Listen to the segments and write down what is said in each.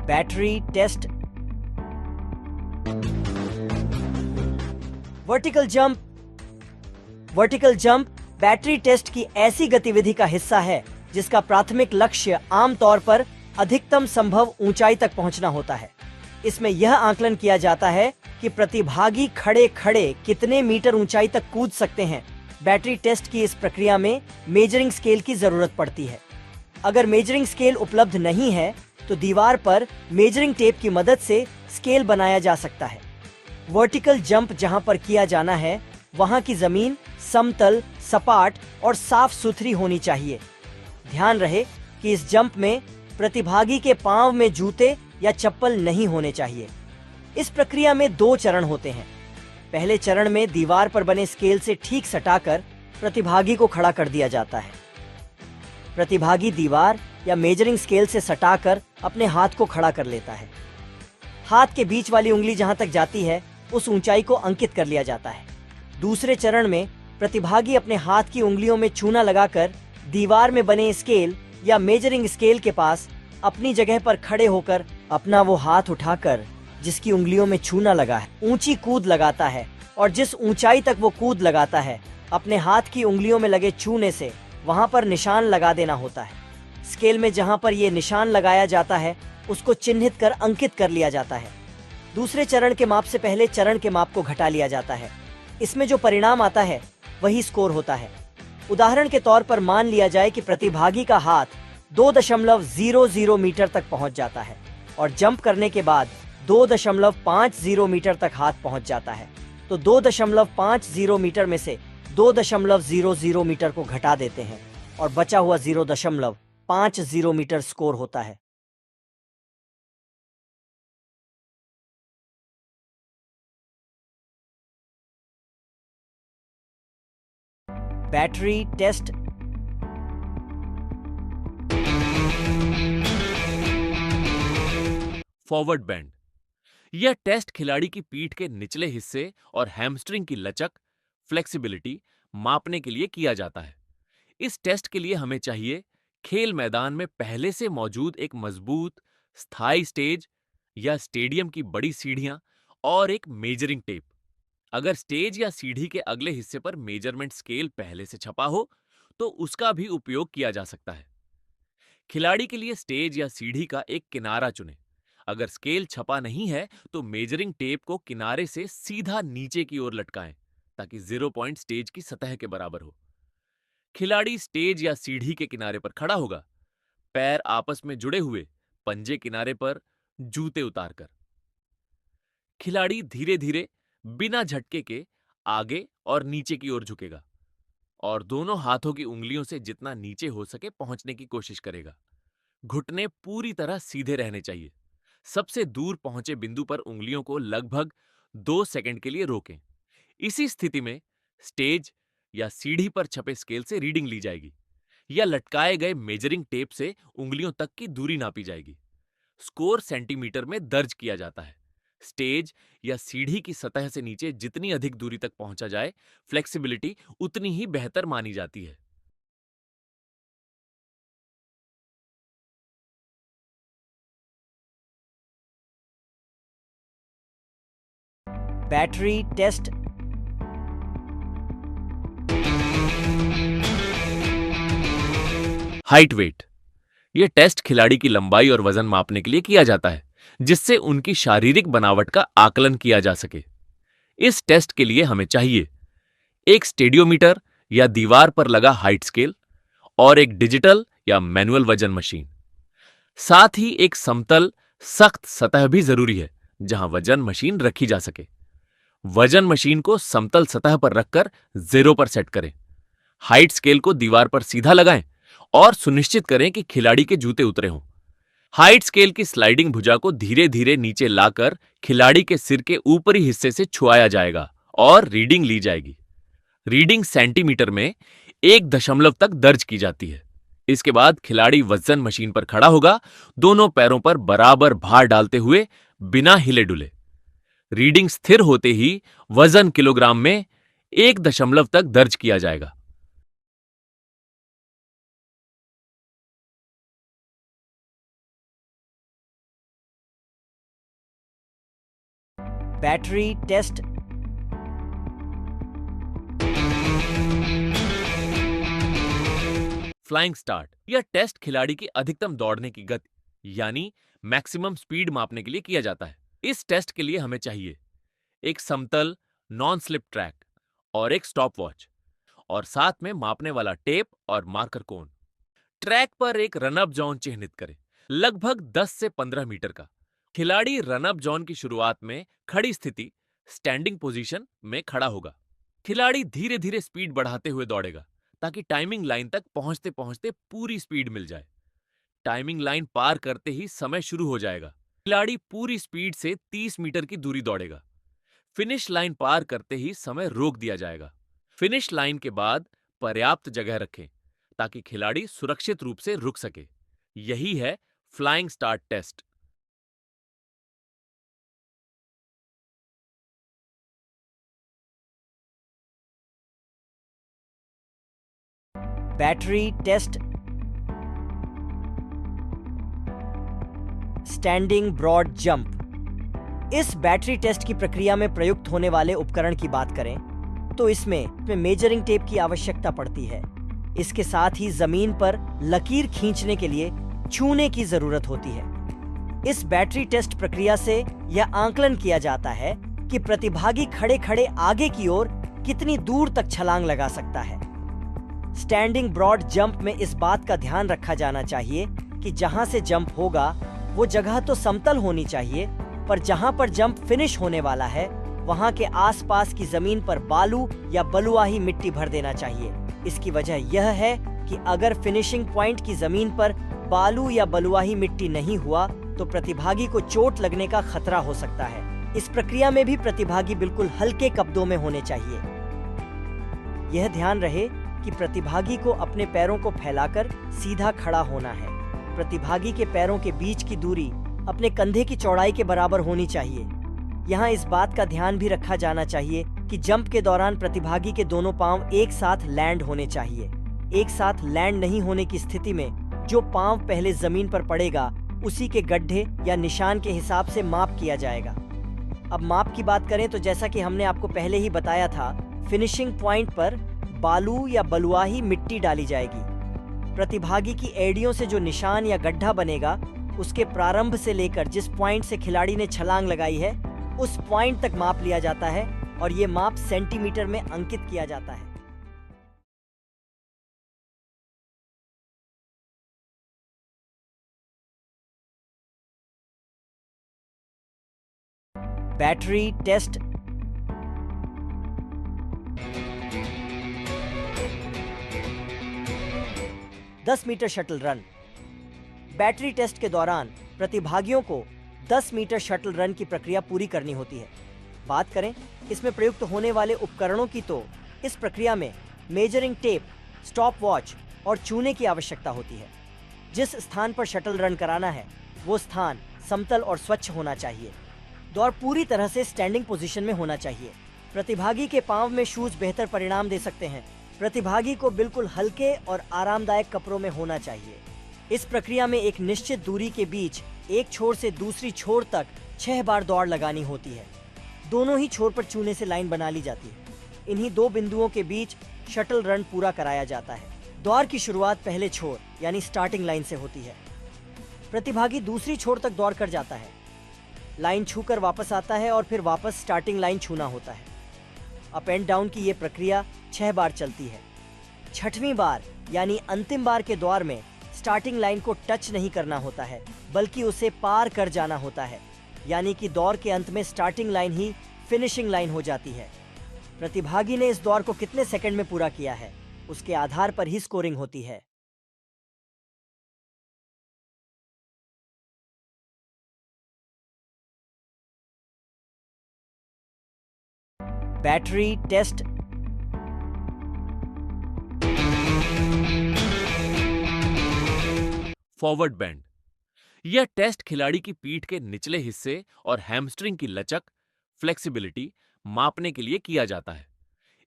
Battery test. Vertical jump battery test की ऐसी गतिविधि का हिस्सा है जिसका प्राथमिक लक्ष्य आमतौर पर अधिकतम संभव ऊंचाई तक पहुंचना होता है। इसमें यह आकलन किया जाता है कि प्रतिभागी खड़े खड़े कितने मीटर ऊंचाई तक कूद सकते हैं। बैटरी टेस्ट की इस प्रक्रिया में मेजरिंग स्केल की जरूरत पड़ती है। अगर मेजरिंग स्केल उपलब्ध नहीं है तो दीवार पर मेजरिंग टेप की मदद से स्केल बनाया जा सकता है। वर्टिकल जंप जहां पर किया जाना है वहां की जमीन समतल, सपाट और साफ सुथरी होनी चाहिए। ध्यान रहे कि इस जंप में प्रतिभागी के पांव में जूते या चप्पल नहीं होने चाहिए। इस प्रक्रिया में 2 चरण होते हैं। पहले चरण में दीवार पर बने स्केल से ठीक सटाकर प्रतिभागी को खड़ा कर दिया जाता है। प्रतिभागी दीवार या मेजरिंग स्केल से सटाकर अपने हाथ को खड़ा कर लेता है। हाथ के बीच वाली उंगली जहां तक जाती है उस ऊंचाई को अंकित कर लिया जाता है। दूसरे चरण में प्रतिभागी अपने हाथ की उंगलियों में चूना लगाकर दीवार में बने स्केल या मेजरिंग स्केल के पास अपनी जगह पर खड़े होकर अपना वो हाथ उठाकर जिसकी उंगलियों में चूना लगा है ऊंची कूद लगाता है, और जिस ऊंचाई तक वो कूद लगाता है अपने हाथ की उंगलियों में लगे चूने से वहां पर निशान लगा देना होता है। स्केल में जहां पर ये निशान लगाया जाता है उसको चिन्हित कर अंकित कर लिया जाता है। दूसरे चरण के माप से पहले चरण के माप को घटा लिया जाता है। इसमें जो परिणाम आता है वही स्कोर होता है। उदाहरण के तौर पर मान लिया जाए कि प्रतिभागी का हाथ 2.00 मीटर तक पहुंच जाता है और जंप करने के बाद 2.50 मीटर तक हाथ पहुंच जाता है, तो 2.50 मीटर में से 2.00 मीटर को घटा देते हैं और बचा हुआ 0.50 मीटर स्कोर होता है। Battery test. Forward bend. यह टेस्ट खिलाड़ी की पीठ के निचले हिस्से और हैमस्ट्रिंग की लचक, फ्लेक्सिबिलिटी मापने के लिए किया जाता है। इस टेस्ट के लिए हमें चाहिए खेल मैदान में पहले से मौजूद एक मजबूत, स्थायी स्टेज या स्टेडियम की बड़ी सीढ़ियां और एक मेजरिंग टेप। अगर स्टेज या सीढ़ी के अगले हिस्से पर मेजरमेंट स्केल पहले से छपा हो तो उसका भी उपयोग किया जा सकता है। खिलाड़ी के लिए स्टेज या सीढ़ी का एक किनारा चुनें। अगर स्केल छपा नहीं है तो मेजरिंग टेप को किनारे से सीधा नीचे की ओर लटकाएं ताकि 0 पॉइंट स्टेज की सतह के बराबर हो। खिलाड़ी स्टेज या सीढ़ी के किनारे पर खड़ा होगा, पैर आपस में जुड़े हुए, पंजे किनारे पर, जूते उतारकर। खिलाड़ी धीरे धीरे बिना झटके के आगे और नीचे की ओर झुकेगा और दोनों हाथों की उंगलियों से जितना नीचे हो सके पहुंचने की कोशिश करेगा। घुटने पूरी तरह सीधे रहने चाहिए। सबसे दूर पहुंचे बिंदु पर उंगलियों को लगभग 2 सेकंड के लिए रोकें। इसी स्थिति में स्टेज या सीढ़ी पर छपे स्केल से रीडिंग ली जाएगी या लटकाए गए मेजरिंग टेप से उंगलियों तक की दूरी नापी जाएगी। स्कोर सेंटीमीटर में दर्ज किया जाता है। स्टेज या सीढ़ी की सतह से नीचे जितनी अधिक दूरी तक पहुंचा जाए, फ्लेक्सिबिलिटी उतनी ही बेहतर मानी जाती है। Battery test. Height weight. यह टेस्ट खिलाड़ी की लंबाई और वजन मापने के लिए किया जाता है, जिससे उनकी शारीरिक बनावट का आकलन किया जा सके। इस टेस्ट के लिए हमें चाहिए एक स्टेडियोमीटर या दीवार पर लगा हाइट स्केल और एक डिजिटल या मैनुअल वजन मशीन। साथ ही एक समतल, सख्त सतह भी जरूरी है जहां वजन मशीन रखी जा सके। वजन मशीन को समतल सतह पर रखकर 0 पर सेट करें। हाइट स्केल को दीवार पर सीधा लगाएं और सुनिश्चित करें कि खिलाड़ी के जूते उतरे हों। हाइट स्केल की स्लाइडिंग भुजा को धीरे धीरे नीचे लाकर खिलाड़ी के सिर के ऊपरी हिस्से से छुआया जाएगा और रीडिंग ली जाएगी। रीडिंग सेंटीमीटर में 1 दशमलव तक दर्ज की जाती है। इसके बाद खिलाड़ी वजन मशीन पर खड़ा होगा, दोनों पैरों पर बराबर भार डालते हुए बिना हिले डुले। रीडिंग स्थिर होते ही वजन किलोग्राम में 1 दशमलव तक दर्ज किया जाएगा। Battery test. फ्लाइंग स्टार्ट यह टेस्ट खिलाड़ी की अधिकतम दौड़ने की गति यानी मैक्सिमम स्पीड मापने के लिए किया जाता है। इस टेस्ट के लिए हमें चाहिए एक समतल नॉन स्लिप ट्रैक और एक स्टॉप वॉच और साथ में मापने वाला टेप और मार्कर कोन। ट्रैक पर एक रनअप जोन चिह्नित करें, लगभग 10 से 15 मीटर का। खिलाड़ी रनअप जोन की शुरुआत में खड़ी स्थिति स्टैंडिंग पोजीशन में खड़ा होगा। खिलाड़ी धीरे धीरे स्पीड बढ़ाते हुए दौड़ेगा ताकि टाइमिंग लाइन तक पहुंचते पहुंचते पूरी स्पीड मिल जाए। टाइमिंग लाइन पार करते ही समय शुरू हो जाएगा। खिलाड़ी पूरी स्पीड से 30 मीटर की दूरी दौड़ेगा। फिनिश लाइन पार करते ही समय रोक दिया जाएगा। फिनिश लाइन के बाद पर्याप्त जगह रखें ताकि खिलाड़ी सुरक्षित रूप से रुक सके। यही है flying start test. Battery test. Standing broad jump. इस बैटरी टेस्ट की प्रक्रिया में प्रयुक्त होने वाले उपकरण की बात करें तो इसमें मेजरिंग टेप की आवश्यकता पड़ती है। इसके साथ ही जमीन पर लकीर खींचने के लिए छूने की जरूरत होती है। इस बैटरी टेस्ट प्रक्रिया से यह आकलन किया जाता है कि प्रतिभागी खड़े खड़े आगे की ओर कितनी दूर तक छलांग लगा सकता है। स्टैंडिंग ब्रॉड जंप में इस बात का ध्यान रखा जाना चाहिए कि जहां से जंप होगा वो जगह तो समतल होनी चाहिए, पर जहां पर जंप फिनिश होने वाला है वहां के आसपास की जमीन पर बालू या बलुआही मिट्टी भर देना चाहिए। इसकी वजह यह है कि अगर फिनिशिंग पॉइंट की जमीन पर बालू या बलुआही मिट्टी नहीं हुआ तो प्रतिभागी को चोट लगने का खतरा हो सकता है। इस प्रक्रिया में भी प्रतिभागी बिल्कुल हल्के कब्जों में होने चाहिए। यह ध्यान रहे कि प्रतिभागी को अपने पैरों को फैलाकर सीधा खड़ा होना है। प्रतिभागी के पैरों के बीच की दूरी अपने कंधे की चौड़ाई के बराबर होनी चाहिए। यहाँ इस बात का ध्यान भी रखा जाना चाहिए कि जंप के दौरान प्रतिभागी के दोनों पांव एक साथ लैंड होने चाहिए। एक साथ लैंड नहीं होने की स्थिति में जो पांव पहले जमीन पर पड़ेगा उसी के गड्ढे या निशान के हिसाब से माप किया जाएगा। अब माप की बात करें तो जैसा कि हमने आपको पहले ही बताया था, फिनिशिंग पॉइंट पर बालू या बलुआही मिट्टी डाली जाएगी। प्रतिभागी की एड़ियों से जो निशान या गड्ढा बनेगा उसके प्रारंभ से लेकर जिस पॉइंट से खिलाड़ी ने छलांग लगाई है उस पॉइंट तक माप लिया जाता है और ये माप सेंटीमीटर में अंकित किया जाता है। Battery test. दस metre shuttle run. Battery test के दौरान प्रतिभागियों को 10 मीटर शटल रन की प्रक्रिया पूरी करनी होती है। बात करें इसमें प्रयुक्त होने वाले उपकरणों की तो इस प्रक्रिया में मेजरिंग टेप, स्टॉप वॉच और चूने की आवश्यकता होती है। जिस स्थान पर शटल रन कराना है वो स्थान समतल और स्वच्छ होना चाहिए। दौड़ पूरी तरह से स्टैंडिंग पोजीशन में होना चाहिए। प्रतिभागी के पांव में शूज बेहतर परिणाम दे सकते हैं। प्रतिभागी को बिल्कुल हल्के और आरामदायक कपड़ों में होना चाहिए। इस प्रक्रिया में एक निश्चित दूरी के बीच एक छोर से दूसरी छोर तक 6 बार दौड़ लगानी होती है। दोनों ही छोर पर चूने से लाइन बना ली जाती है। इन्हीं दो बिंदुओं के बीच शटल रन पूरा कराया जाता है। दौड़ की शुरुआत पहले छोर यानी स्टार्टिंग लाइन से होती है। प्रतिभागी दूसरी छोर तक दौड़ कर जाता है, लाइन छूकर वापस आता है और फिर वापस स्टार्टिंग लाइन छूना होता है। अप एंड डाउन की ये प्रक्रिया 6 बार चलती है। 6वीं बार यानी अंतिम बार के दौर में स्टार्टिंग लाइन को टच नहीं करना होता है बल्कि उसे पार कर जाना होता है, यानी कि दौर के अंत में स्टार्टिंग लाइन ही फिनिशिंग लाइन हो जाती है। प्रतिभागी ने इस दौर को कितने सेकंड में पूरा किया है उसके आधार पर ही स्कोरिंग होती है। Battery test. फॉरवर्ड बेंड यह टेस्ट खिलाड़ी की पीठ के निचले हिस्से और हैमस्ट्रिंग की लचक, फ्लेक्सिबिलिटी मापने के लिए किया जाता है।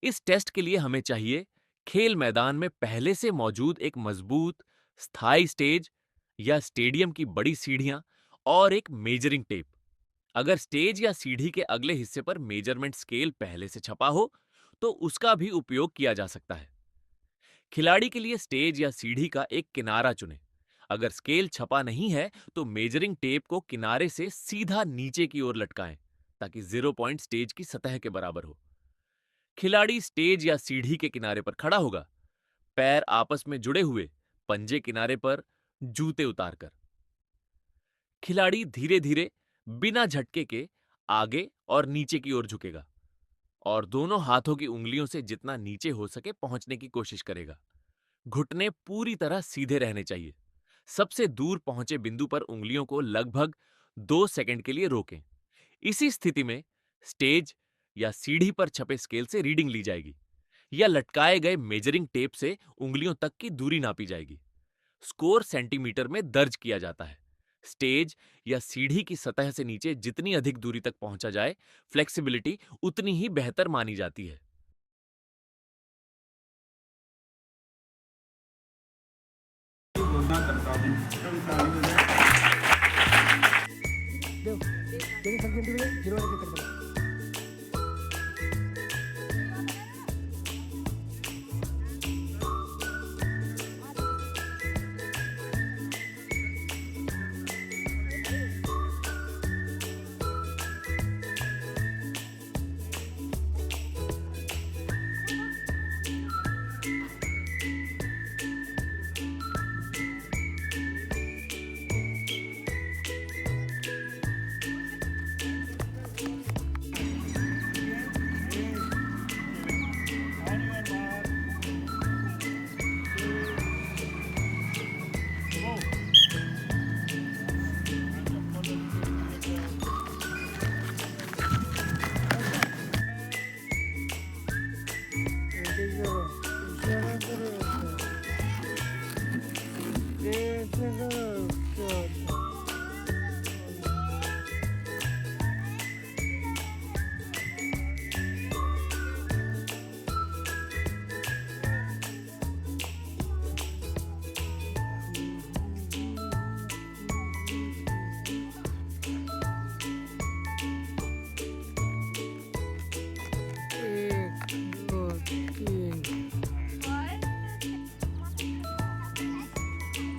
इस टेस्ट के लिए हमें चाहिए खेल मैदान में पहले से मौजूद एक मजबूत स्थायी स्टेज या स्टेडियम की बड़ी सीढ़ियां और एक मेजरिंग टेप। अगर स्टेज या सीढ़ी के अगले हिस्से पर मेजरमेंट स्केल पहले से छपा हो तो उसका भी उपयोग किया जा सकता है। खिलाड़ी के लिए स्टेज या सीढ़ी का एक किनारा चुनें। अगर स्केल छपा नहीं है तो मेजरिंग टेप को किनारे से सीधा नीचे की ओर लटकाएं ताकि 0 पॉइंट स्टेज की सतह के बराबर हो। खिलाड़ी स्टेज या सीढ़ी के किनारे पर खड़ा होगा, पैर आपस में जुड़े हुए, पंजे किनारे पर, जूते उतारकर। खिलाड़ी धीरे धीरे बिना झटके के आगे और नीचे की ओर झुकेगा और दोनों हाथों की उंगलियों से जितना नीचे हो सके पहुंचने की कोशिश करेगा। घुटने पूरी तरह सीधे रहने चाहिए। सबसे दूर पहुंचे बिंदु पर उंगलियों को लगभग 2 सेकंड के लिए रोकें। इसी स्थिति में स्टेज या सीढ़ी पर छपे स्केल से रीडिंग ली जाएगी या लटकाए गए मेजरिंग टेप से उंगलियों तक की दूरी नापी जाएगी। स्कोर सेंटीमीटर में दर्ज किया जाता है। स्टेज या सीढ़ी की सतह से नीचे जितनी अधिक दूरी तक पहुंचा जाए, फ्लेक्सिबिलिटी उतनी ही बेहतर मानी जाती है।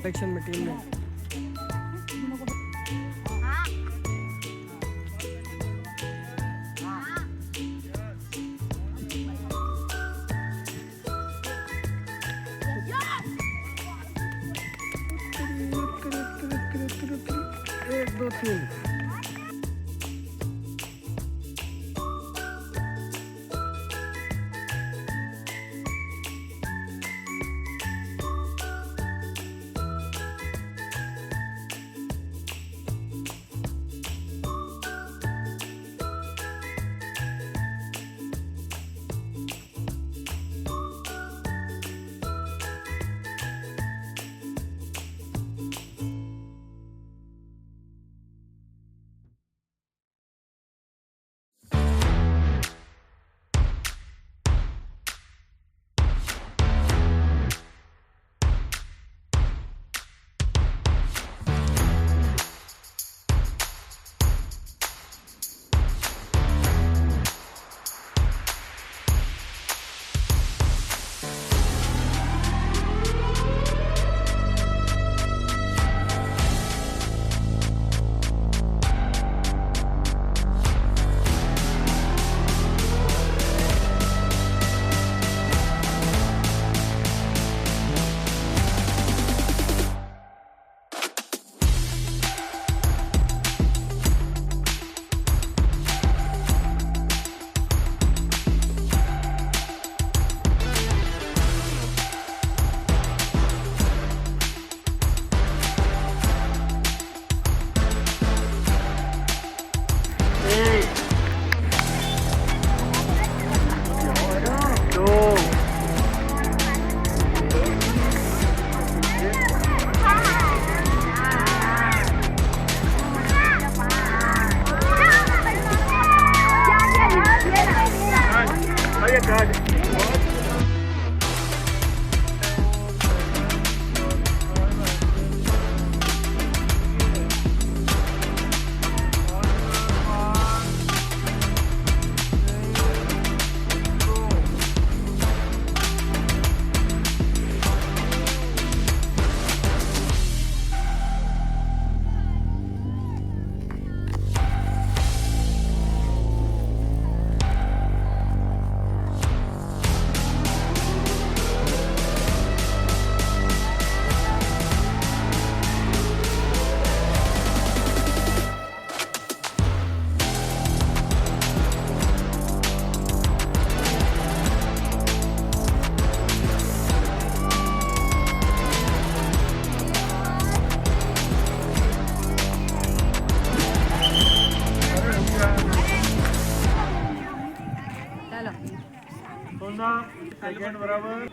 सेक्शन में टीम में एक दो तीन सेकंड बराबर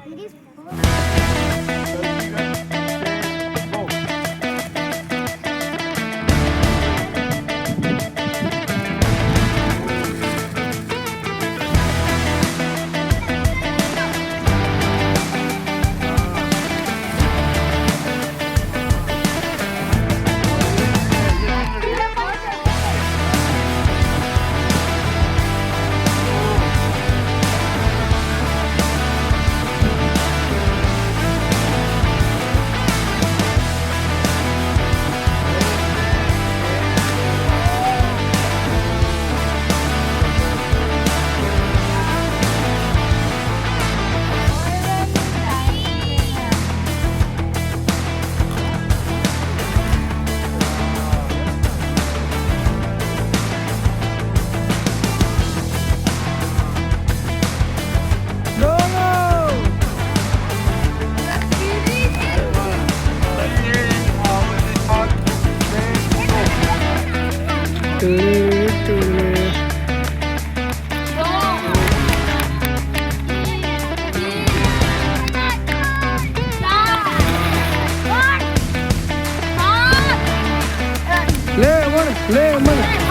lemon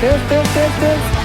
test test test test